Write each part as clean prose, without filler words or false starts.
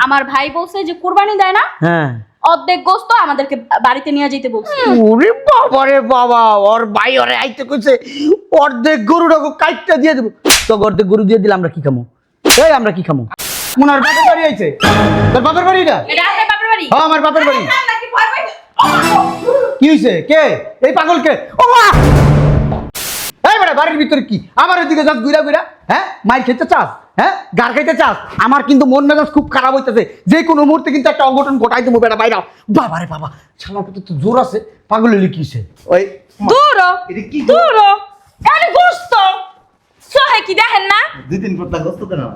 আমার ভাই বলছে যে কুরবানি দেয় না, হ্যাঁ অর্ধেক গোশত আমাদেরকে বাড়িতে নিয়ে যেতে বলছে। ওরে বাবা রে বাবা, ওর ভাই ওরে আইতে কইছে অর্ধেক গরুটাকে কাইটটা দিয়ে দেবো। তো অর্ধেক গরু দিয়ে দিলে আমরা কি খামো? এই আমরা কি খামো? মনার বাপের বাড়ি আইছে। তোর বাপের বাড়ি না? এটা আপনার বাপের বাড়ি? হ্যাঁ আমার বাপের বাড়ি। নাকি ভয় পাইছে? কি হইছে? কে এই পাগল কে? ও মা! এই বড় বাড়ির ভিতরে কি আমার ওইদিকে যাস ঘুরা ঘুরা? হ্যাঁ মাইর খেতে চাস? হ্যাঁ গার খাইতে চাস? আমার কিন্তু মন মেজাজ খুব খারাপ হইতেছে, যে কোনো মুহূর্তে কিন্তু একটা অঘটন ঘটাই দেবো। বেটা বাইরা বাবা রে বাবা, শালাটা তো জোর আছে। পাগল হইলে কি হইছে? ওই দূর এটা কি দূর এনে গোশত সহে কি দেখেন না? দুই দিন পর তা গোস্ত দেন না।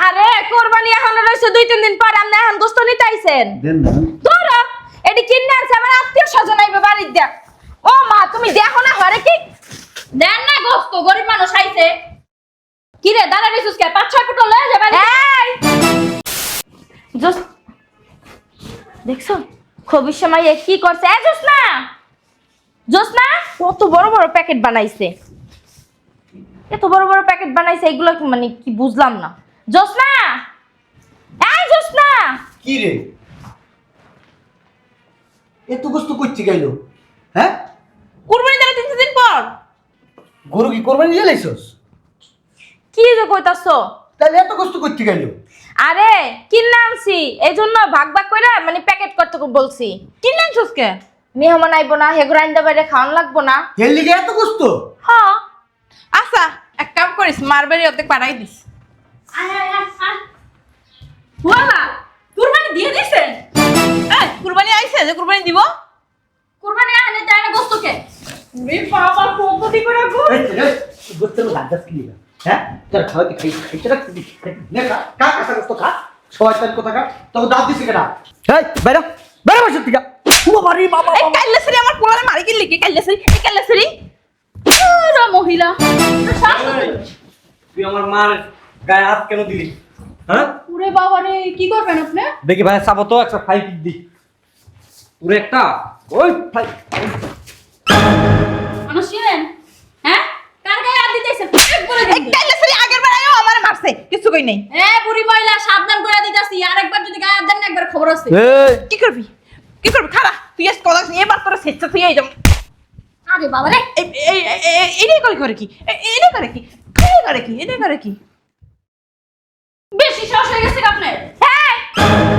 আরে কুরবানি এখন রইছে 2-3 দিন পর, আপনি এখন গোশত নিতে আইছেন? দেন না। দূর এডি কিনে আনছে আমার আত্মীয় স্বজন আইবে বাড়ির দেখ। ও মা তুমি দেখো না হরে কি দেন না গোশত, গরিব মানুষ আইছে। কি রে দাদা রিসুস কে 5-6 ফুট লয়ে যাবে? এই জোস দেখছো খবির সময় কি করছে? এ জোসনা, জোসনা কত বড় বড় প্যাকেট বানাইছে, এত বড় বড় প্যাকেট বানাইছে, এগুলো মানে কি বুঝলাম না। জোসনা, এই জোসনা, কি রে এত গোস্ত করতে গেল? হ্যাঁ কুরবানি দেবে 3 দিন পর। গরু কি কোরবানি দিয়ে লাইছস? কি যে কইতাছো? তাহলে এত গোস্ত করতে গেল? আরে কিনে আনছি এইজন্য ভাগ ভাগ কইরা মানে প্যাকেট করতে বলছি। কিনে আনছস কে? মেহমান আইবো না, হেগুর আইন্দা বাইরে খাওয়ান লাগবো না। এর লিগে এত গোস্ত? হ্যাঁ আচ্ছা এক কাম করিস, মারবাড়ি অর্ধেক পাঠাই দিস। ওয়ালা কুরবানি দিয়ে দিছেন? কুরবানি আইছে যে কুরবানি দিব। কুরবানি আনে দেয় না গোস্তকে? রে বাবা পদ্ধতি করে গো। গোস্তের লাগাস কি লিগা? হ্যাঁ তোর খাওয়াতে খাইতে রাখছিস নে খা খা কাঁচা গোস্ত খা। সবাই তার কথা খা, তোকে দাঁত দিছি কেনা? এই বাইরে বাইরে বসে থেকে বাবা রে বাবা। এই কাইল্লাসরি আমার পোলারে মারি কি লিখে কাইল্লাসরি, এই কাইল্লাসরি ওরা মহিলা তুই আমার মার গায়ে হাত কেন দিলি? হ্যাঁ ওরে বাবা রে কি করবেন আপনি? দেখি ভাই চাবো তো একটা ফাই কিক দি পুরো একটা ওই ফাই। মানুষ ছিলেন? হ্যাঁ কার গায়ে হাত দিতেছেন? এক বলে এই দিন। কাইল্লাসরি আগের বার আইও আমারে মারছে, কিছু কই নাই। এ বুড়ি মহিলা সাবধান করে দিতাছি, আরেকবার যদি গায়ে হাত দেন না একবার খবর আছে। এই কি করবি কি করবি? খালা তুই এস কলাস এবার তোর সেচ্ছা তুই এই যাম। আরে বাবা রে এই এই করে কি? এই করে কি? এই করে কি? এই করে কি? বেশি সাহস হয়ে গেছে আপনার। হ্যাঁ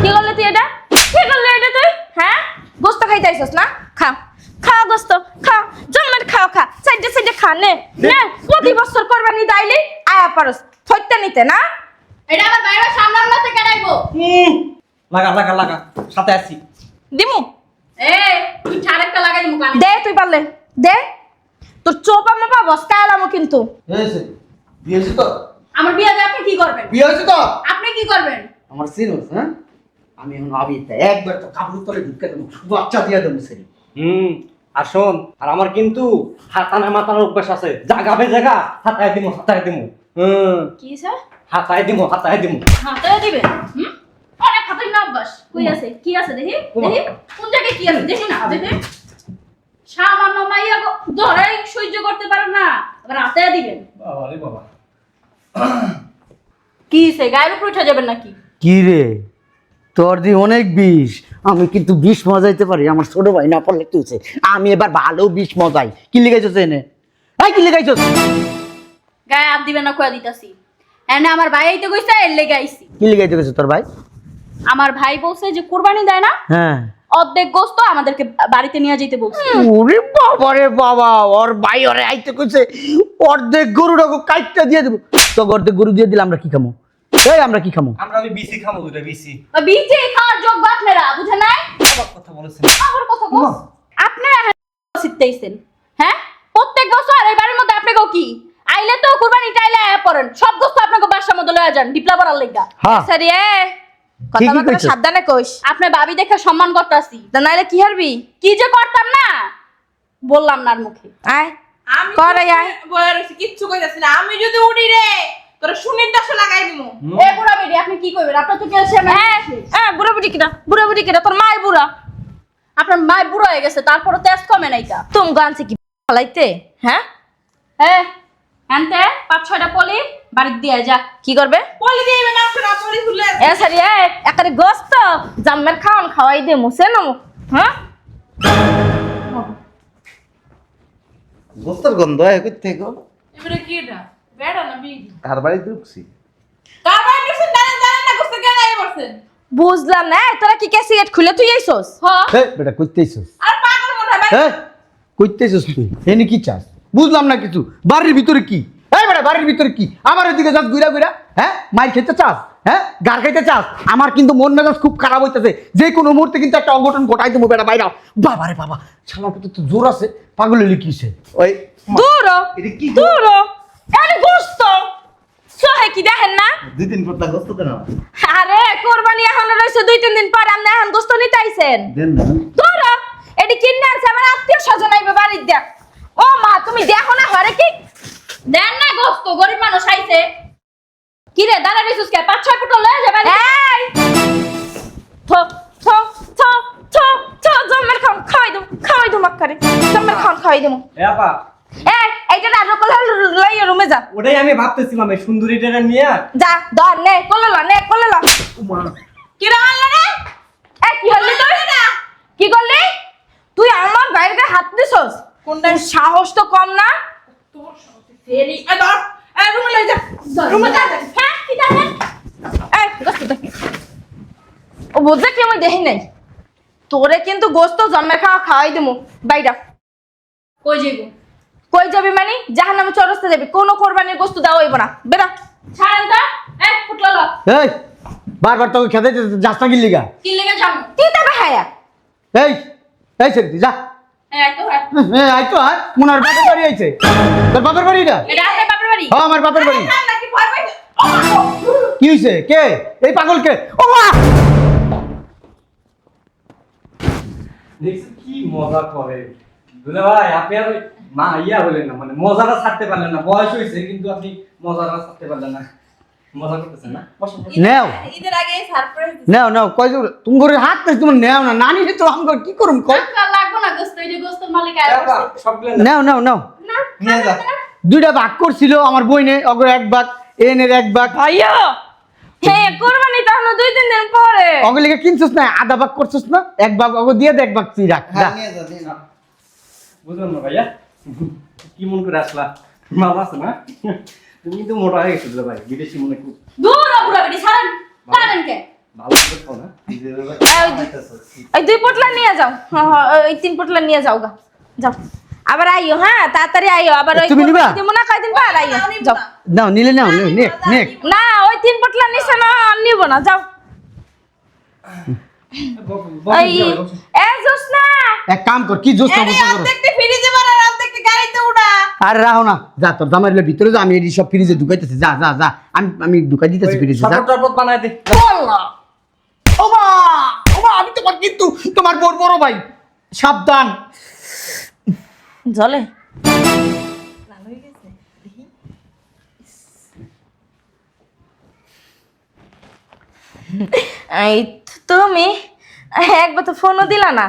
কি করলে তুই এটা? কি করলে এটা তুই? হ্যাঁ গোস্ত খাইতে আইছস না? খা খা গোস্ত খা, জন্মের খাও খা, সাইডে সাইডে খা নে নে। প্রতি বছর কুরবানি দাইলে আয়া পারস থইতে নিতে না? এটা আমার বাইরে সামলাম না থেকে ডাইবো। লাগা লাগা লাগা সাথে আসি। দিমু এ তুই আরেকটা লাগাই দিমু কানে। দে তুই পারলে দে, তোর চোপা মাপা বস্তা এলামো কিন্তু। হয়েছে বিয়ে হয়েছে তো? আমার বিয়ে দিয়ে আপনি কি করবেন? বিয়ে হয়েছে তো? আপনি কি করবেন? আমার সিনোস হ্যাঁ আমি এখন আবিতে একবার তো কাপড় তলে ঢুকে দেবো, বাচ্চা দিয়ে দেবো সেরি। আর শোন, আর আমার কিন্তু হাতানে মাতানোর অভ্যাস আছে। জাগাবে জায়গা হাতায় দিমু হাতায় দিমু। কি স্যার? হাতায় দিমু হাতায় দিমু। হাতায় দিবেন? অনেক হাতাই না অভ্যাস। কই আছে? কি আছে দেখি? দেখি কোন জায়গায় কি আছে দেখি না দেখি। সামান্য মাইয়া ধরে সহ্য করতে পারেন না, আবার হাতায় দিবেন? বাবা রে বাবা। কি সে গায়ের উপর উঠে যাবেন নাকি? কি রে তোর দি অনেক বিষ, আমি কিন্তু বিষ মজাইতে পারি। আমার ছোট ভাই না পড়লে কি হচ্ছে, আমি এবার ভালো বিষ মজাই। কি লিখাইছস এনে? এই কি লিখাইছস? গায়ে হাত দিবেন না কয়া দিতাছি। এনে আমার ভাই আইতে কইছে এর লেগে আইছি। কি লিখাইতে গেছে তোর ভাই? আমার ভাই বলছে যে কুরবানি দেয় না, হ্যাঁ অর্ধেক গোস্ত আমাদেরকে বাড়িতে নিয়ে যেতে বলছে। ওরে বাবা রে বাবা, ওর ভাই ওরে আইতে কইছে অর্ধেক গরুটাকে কাইটটা দিয়ে দেবো। তো অর্ধেক গরু দিয়ে দিলে আমরা কি খামো? এই আমরা কি খামো? আমরা ওই বিসি খামো, দুটা বিসি। বিচে খাওয়ার যোগ্য আপনারা বুঝেন নাই? আবার কথা বলেছেন। আমার কথা বল। আপনারা শিখতেইছেন হ্যাঁ? প্রত্যেক বছর এই বাড়ির মধ্যে আপনাকেও কি আইলে তো কুরবানি টাইলে আয়া পড়েন, সব গোস্ত আপনাকে বাসার মধ্যে লয়ে যান ডিপলা বড়ার লাগা। হ্যাঁ সরি এ কথা ঠিকই বলতে কইছো। সাবধানে কইস, আপনি ভাবি দেখে সম্মান করতাছি, তা নাইলে কি হারবি? কি যে করতাম না বললাম না আর মুখে। আয় আমি করে আয়। বয়ার হইছি কিচ্ছু কইতাছি না। আমি যদি উড়ি রে তোরা সুনির দশা লাগাই দিমু। এ বুড়া বেডি আপনি কি কইবেন? আপনার তো কেছে হ্যাঁ বুড়া বুড়ি কিনা, বুড়া বুড়ি কিনা, তোর মাই বুড়া। আপনার মা বুড়া হয়ে গেছে, তারপরে তেজ কমে নাই কা। তুমি গানছে কি ফালাইতে? হ্যাঁ হ্যাঁ আনতে 5-6টা পলি বাড়ি দিয়ে যা কি করবে পলি দিয়ে মাংস না পলি খুলে এ সারি এ একারে গোস্ত জাম্মের খাওয়ান খাওয়াই দে মুছে নমু হ্যাঁ গোস্তর গন্ধ কই থেকে এবারে কি এটা বেড়া না বি তার বাড়ি ঢুকছি কারবার কিছু জানেন না গোস্ত কেন আই বলছেন বুঝলাম না তোরা কি ক্যাসেট খুলে তুই আইছস হ্যাঁ এই বেটা কইতেইছস আর পাগল মনে হয় এই কইতেছস তুই এনে কি চাস বুঝলাম না কিছু বাড়ির ভিতরে কি এই বেটা বাড়ির ভিতরে কি আমার ওইদিকে যাস গুইরা গুইরা হ্যাঁ মাইর খেতে চাস হ্যাঁ গার খাইতে চাস আমার কিন্তু মন মেজাজ খুব খারাপ হইতেছে যে কোনো মুহূর্তে কিন্তু একটা অঘটন ঘটাই দেবো বেটা বাইরা বাবা রে বাবা শালার প্রতি তো জোর আছে পাগল হইলে কিছে ওই দূর এটা কি দূর আরে গোস্ত সহে কি দেখেন না দুই দিন পর তা গোস্ত দেন না আরে কোরবানি এখন রইছে 2-3 দিন পর আপনি এখন গোস্ত নিতে আইছেন দেন না দূর এডি কিনে আনছে আমার আত্মীয় স্বজন আইবে বাড়ির দেখ ও মা তুমি দেখো না হরে কি দেন না গোস্ত গরিব মানুষ আইছে কি রে দাঁড়া রইছিস কে 5-6 ফুট লয়ে যাবে এই থো থো থো থো থো জমের খাওয়াই দম মাক্কারে জমের খাওয়াই দম এ আপা এইটা না রকল লই রুমে যা ওটাই আমি ভাবতেছিলাম এই সুন্দরীটা নিয়ে যা দর নে কললা কি রে আনলা রে এই কি হলি তুই কি করলি তুই আমার বাইরে হাত দিছস কোনটা সাহস তো কম না তোর সাথে ফেরি এ ধর এ রুমে লই যা রুমে যা হ্যাঁ কি দেখেন এই গোস্ত দেখ ও বুঝে কি আমি দেখি নাই তোরে কিন্তু গোস্ত জন্মের খাওয়াই দেবো বাইরা কই যাইবো কই যাবি মানে জাহান্নামে চরস্তে যাবি কোনো কোরবানির গোস্ত দেওয়া হইব না বেরা ছাড়েন তো ফুটলো এই বারবার তোকে খেতে যাস না কি লিগা কি লেগে যাবো কি দেবে হায়া এই এই সেটি যা হ্যাঁ তো হ্যাঁ আই তো আর মনার বাপের বাড়ি আইছে তোর বাপের বাড়ি না এটা আপনার বাপের বাড়ি হ্যাঁ আমার বাপের বাড়ি নাকি ভয় পাইছে ও মা কি হইছে কে এই পাগল কে ও মা দেখছি কি মজা করে দুলা ভাই আপনি আর মা ইয়া হলেন না মানে মজাটা ছাড়তে পারলেন না বয়স হয়েছে কিন্তু আপনি মজাটা ছাড়তে পারলেন না মজা করতেছেন না বসুন বসুন। নেও ঈদের আগে সারপ্রাইজ নেও নেও কই তুমি করে হাত তো তুমি নেও না নানি তো আমগো কি করুম কই লাগবো না গোস্ত এই যে গোস্তের মালিক এ আপা, সবগুলো না। নেও নেও নেও নিয়ে যা দুইটা ভাগ করছিল আমার বইনে অগর এক ভাগ এনের এক ভাগ ভাইয়া হ্যাঁ কোরবানি তো হলো 2-3 দিন পরে অগলিকে কিনছস না আধা ভাগ করছস না এক ভাগ অগর দিয়ে দে এক ভাগ তুই রাখ যা হ্যাঁ নিয়ে যা দিন বুঝলাম না ভাইয়া কি মন করে আসলা ভালো আছে না তুমি কিন্তু মোটা হয়ে গেছো দুলা ভাই বিদেশি মনে খুব দূর বুড়া বেটি ছাড়েন ছাড়েন কে ভালো করে খাও না ওই 2 পটলা নিয়ে যাও ওই 3 পটলা নিয়ে যাও গা যাও আবার আইও হ্যাঁ তাড়াতাড়ি আইও আবার ওই তুমি নিবা? দিমু না কয়দিন পর আইও যাও নাও নিলে নাও নেক নেক না ওই 3 পটলা নিছে না নিব না যাও এই এ জোসনা এক কাম কর কি জোস না এই বসা করো অর্ধেকটা ফ্রিজে বানার অর্ধেকটা গাড়িতে উড়া আরে রাহো না যা তোর জামাইয়ের ভিতরে যা আমি এই সব ফ্রিজে ঢুকাইতেছি যা যা যা আমি ঢুকাই দিতেছি ফ্রিজে যা শরবত টরবত বানায় দে ওমা ওমা আমি তোমার কিন্তু তোমার বড় ভাই সাবধান জলে এই তুমি একবার তো ফোনও দিলা না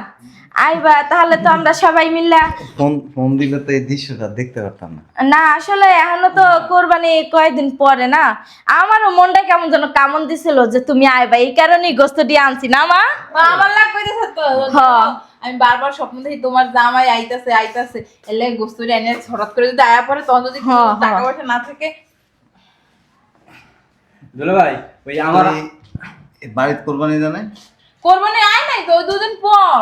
আইবা তাহলে তো আমরা সবাই মিল্লা ফোন ফোন দিলে তো এই দৃশ্যটা দেখতে পারতাম না না আসলে এখনো তো কোরবানি কয়েকদিন পরে না আমারও মনটা কেমন যেন কামন দিছিল যে তুমি আইবা এই কারণেই গোস্ত দিয়ে আনছি না মা আমার লাগ কইতেছে তো হ্যাঁ। আমি বারবার স্বপ্ন দেখি তোমার জামাই আইতাছে এলে গোস্তুরি এনে হঠাৎ করে যদি আয়া পড়ে তখন যদি হ্যাঁ, টাকা হ্যাঁ। পয়সা না থাকে দুলা ভাই ওই আমার এই বাড়িতে কোরবানি জানে কোরবানি আয় নাই তো ওই 2 দিন পর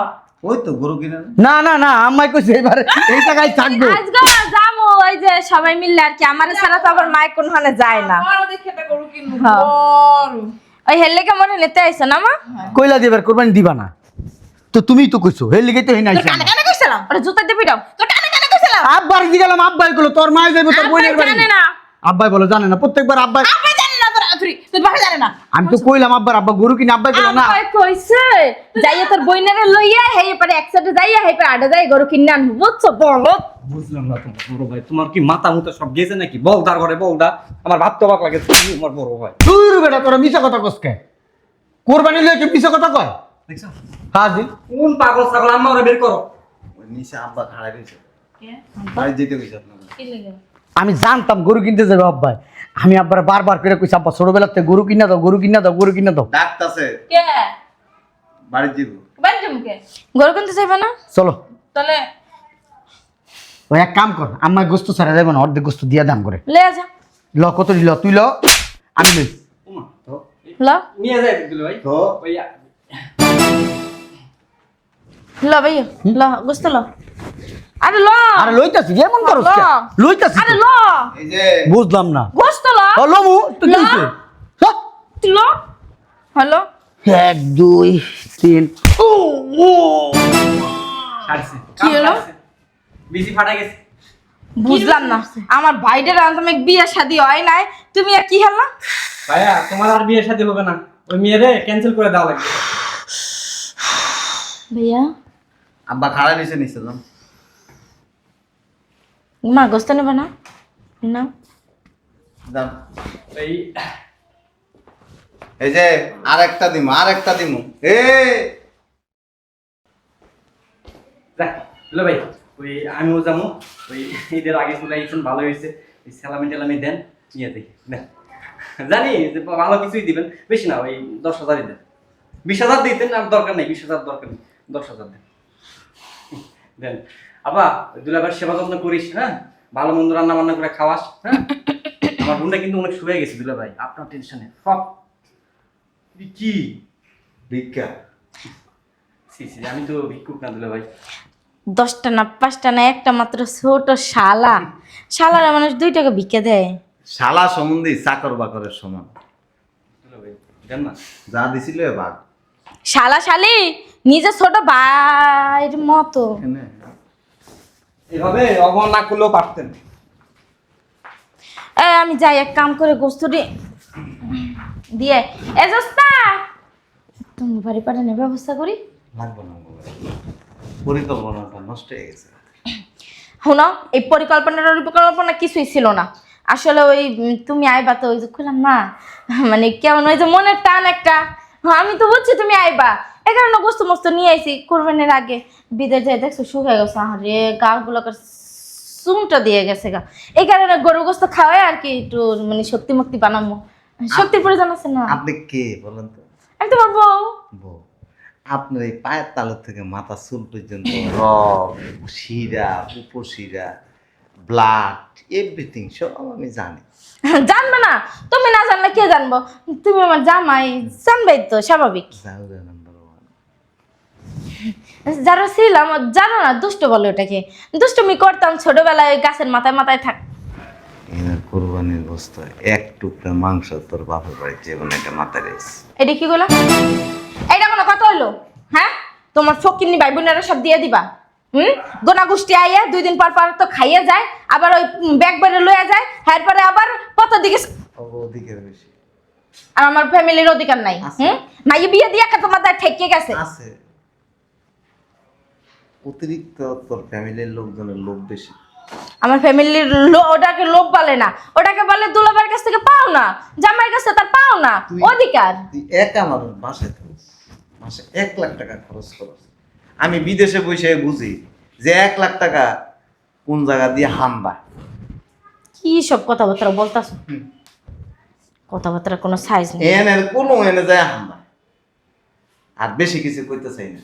ওই তো গরু কিনে না না না না আম্মাই কইছে এবার এই জায়গায় থাকবো আজকে যাবো ওই যে সবাই মিললে আর কি আমার ছাড়া তো আবার মায়ের কোনখানে যায় না আমারও দেখে এটা গরু কিনবো হ্যাঁ। বড়। ওই হেললে কেমন নিতে আইছো না মা কইলা দিবার কোরবানি দিবা না তো তুমিই তো কইছো হেল লিগে তো হিনাইছ কানে কানে কইছিলাম ওরে জুতা দিবি দাও তো কানে কানে কইছিলাম আব্বার দি গেলাম আব্বাই কইলো তোর মা যাইবো তোর বোনের বাড়ি জানে না আব্বাই বলে জানে না প্রত্যেকবার আব্বাই আপনি জানেন না তোর আতুরি তোর বাবা জানে না আমি তো কইলাম আব্বার আব্বা গরু কিনে আব্বাই কইলো না আব্বাই কইছে যাইয়া তোর বইনারে লইয়া হেই পারে একসাথে যাইয়া হেই পারে আডা যাই গরু কিনে আনবো বুঝছো বলো বুঝলাম না তোমার বড় ভাই তোমার কি মাথা মুতা সব গেছে নাকি বলদার ঘরে বলদা আমার ভাবতে অবাক লাগে তুমি আমার বড় ভাই দূর বেটা তোরা মিছা কথা কসকে কোরবানি লইয়া কি মিছা কথা কয় দেখছো হাজি কোন পাগল ছাগল আম্মা ওরে বের করো ওই নিচে আব্বা খাড়াই রয়েছে কে বাড়ি যেতে কইছে আপনাকে কি লাগে আমি জানতাম গরু কিনতে যাবে আব্বাই। আমি আব্বার বারবার করে কইছি আব্বা ছোটবেলাতে গরু কিনা দাও, গরু কিনা দাও, গরু কিনা দাও। ডাকতাছে কে বাড়ি যাব। বাড়ি যাবো? গরু কিনতে চাইবে না? চলো তাহলে ওই এক কাম কর, আমার গোস্ত ছাড়া যাবে না, অর্ধেক গোস্ত দিয়ে দাম করে লে যা ল। কত ল তুই ল, আমি লই। ওমা তো ল নিয়ে যায় দুলা ভাই তো ওই ল ভাইয়া ল গোস্ত ল। আরে ল আরে লইতাছি এমন করছ কে? লইতাছি আরে তো। ল এই যে বুঝলাম না। গোস্ত ল ও লমু তুই ল। কিনছিস? তুই ল হ্যালো 1 2 3 ও ও ছাড়ছে কি হলো? বেশি ফাটা গেছে বুঝলাম না আমার ভাইদের আন্তমিক বিয়ে শাদী হয় নাই, তুমি আর কি হলো? ভাইয়া তোমার আর বিয়ের সাথে হবে না, ওই মেয়েরে ক্যান্সেল করে দেওয়া লাগবে। ভাইয়া আব্বা খাড়া নিচে নিছিলাম। মা গোস্ত নেবে না? না যান এই এই যে আরেকটা দিমু এ দেখ দুলা ভাই ওই আমিও যাবো, ওই ঈদের আগে চলে আইছেন, ভালো হয়েছে। এই সালামি টেলামি দেন, নিয়ে দেখি দেন। জানি যে ভালো কিছুই দিবেন, বেশি না, ওই 10,000ই দেন। 20,000 দিতেন, আর দরকার নেই, 20,000 দরকার নেই, 10,000 দেন। দেন আপা, দুলাভাইয়ের সেবা যত্ন করিস, হ্যাঁ, ভালো মন্দ রান্না বান্না করে খাওয়াস, হ্যাঁ। আমার বোনটা কিন্তু অনেক শুয়ে গেছে দুলা ভাই, আপনার টেনশনে সব কি ভিক্ষা সি সি, আমি তো ভিক্ষুক না দুলা ভাই। 10টা না 5টা না একটা মাত্র ছোট শালা, শালারা মানুষ 2 টাকা ভিক্ষা দেয়। শালা সম্বন্ধে চাকর বাকরের সমান। দুলা ভাই দেন না। যা দিছিল ভাগ শালা শালি নিজে ছোট ভাইয়ের মতো। এখানে এভাবে অবহেলা না করলেও পারতেন। আমি যাই এক কাম করে গোস্তটি দিয়ে এ জস্তা তুমি বাড়ি পাঠানোর ব্যবস্থা করি। লাগবে না বাবা। পরিকল্পনাটা নষ্ট হয়ে গেছে। শোনো এই পরিকল্পনা কিছুই ছিল না আসলে। ওই তুমি আইবা তো, ওই যে খুললাম না মানে কেমন ওই যে মনের টান একটা। আমি তো বুঝছি তুমি আইবা, এই কারণে গোস্ত মস্ত নিয়ে আইছি। কোরবানির আগে বিদেশ যাই দেখছো শুকিয়ে গেছে, আরে গা গুলোকে চুনটা দিয়ে গেছে গা। এই কারণে গরু গোস্ত খাওয়াই আর কি একটু মানে শক্তি মুক্তি বানাবো। শক্তির প্রয়োজন আছে না? আপনি কে বলেন তো? আমি তোমার বউ। বউ, আপনার এই পায়ের তালুর থেকে মাথা চুল পর্যন্ত রক, শিরা, উপশিরা, ব্লাড, এভরিথিং সব আমি জানি। জানবে না? তুমি না জানলে কে জানবো? তুমি আমার জামাই, জানবেই তো, স্বাভাবিক। জাউরা নাম্বার 1। যারা ছিলাম জানো না, দুষ্ট বলে ওটাকে। দুষ্টুমি করতাম ছোটবেলায়, ওই গাছের মাথায় মাথায় থাক। এনার কোরবানির গোস্ত এক টুকরা মাংস তোর বাপের বাড়ি জীবনে একটা মাথায় রেখেছে। এটা কি বলো? এইটা কোনো কথা হইলো? হ্যাঁ, তোমার ফকিন্নি ভাই বোনেরা সব দিয়ে দিবা। গোনা গোষ্ঠী আইয়া 2 দিন পর পর তো খাইয়ে যায়, আবার ওই ব্যাগ বেড়ে লইয়া যায়, এরপরে আবার কত দিকে। অধিকের বেশি আর আমার ফ্যামিলির অধিকার নাই। আছে। মাই বিয়ে দিয়ে তোমার দায় ঠেকে গেছে। আছে, অতিরিক্ত তোর ফ্যামিলির লোকজনের লোভ বেশি। আমার ফ্যামিলির ওটাকে লোভ বলে না, ওটাকে বলে দুলাভাইয়ের কাছ থেকে পাও না, জামাইয়ের কাছে তার পাও না অধিকার। তুই একা আমার বাসায় থাকিস, মাসে 1 লাখ টাকা খরচ করস। আমি বিদেশে বসে বুঝি যে 1 লাখ টাকা কোন জায়গা দিয়ে হামবা। কি সব কথাবার্তা বলতাছো? কথাবার্তার কোনো সাইজ নেই। এনে যায় হামবা। আর বেশি কিছু কইতে চাই না।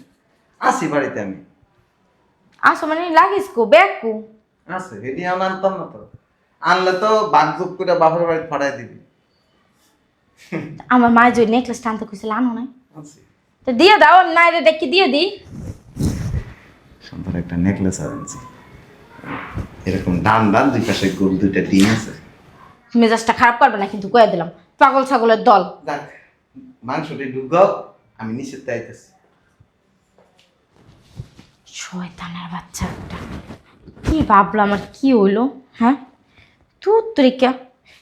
আসি বাড়িতে আমি। আসো মানে লাগিস কো ব্যাগ কো আছে হেডি আনতাম না তো। আনলে তো বাগযোগ করে বাপের বাড়ি ফাড়াই দিবি। আমার মা যে নেকলেস টানতে কইছিল আনো নাই, আছে তো দিয়ে দাও। আমি নাইরে ডেকে দিয়ে দিই। সুন্দর একটা নেকলেস আনছি, এরকম ডান 2 পাশে গোল 2টা ডিম আছে। মেজাজটা খারাপ করবে না কিন্তু, কয়ে দিলাম। পাগল ছাগলের দল। দেখ মাংসটি ঢুকাও, আমি নিচে তাইতেছি। শয়তানের বাচ্চা একটা। কি ভাবলাম আর কি হইলো? হ্যাঁ তুই তরিকা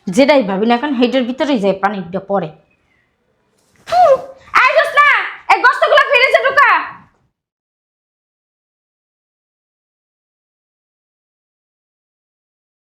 যেটাই ভাবি না এখন হেডের ভিতরেই যায় পানিটা পড়ে।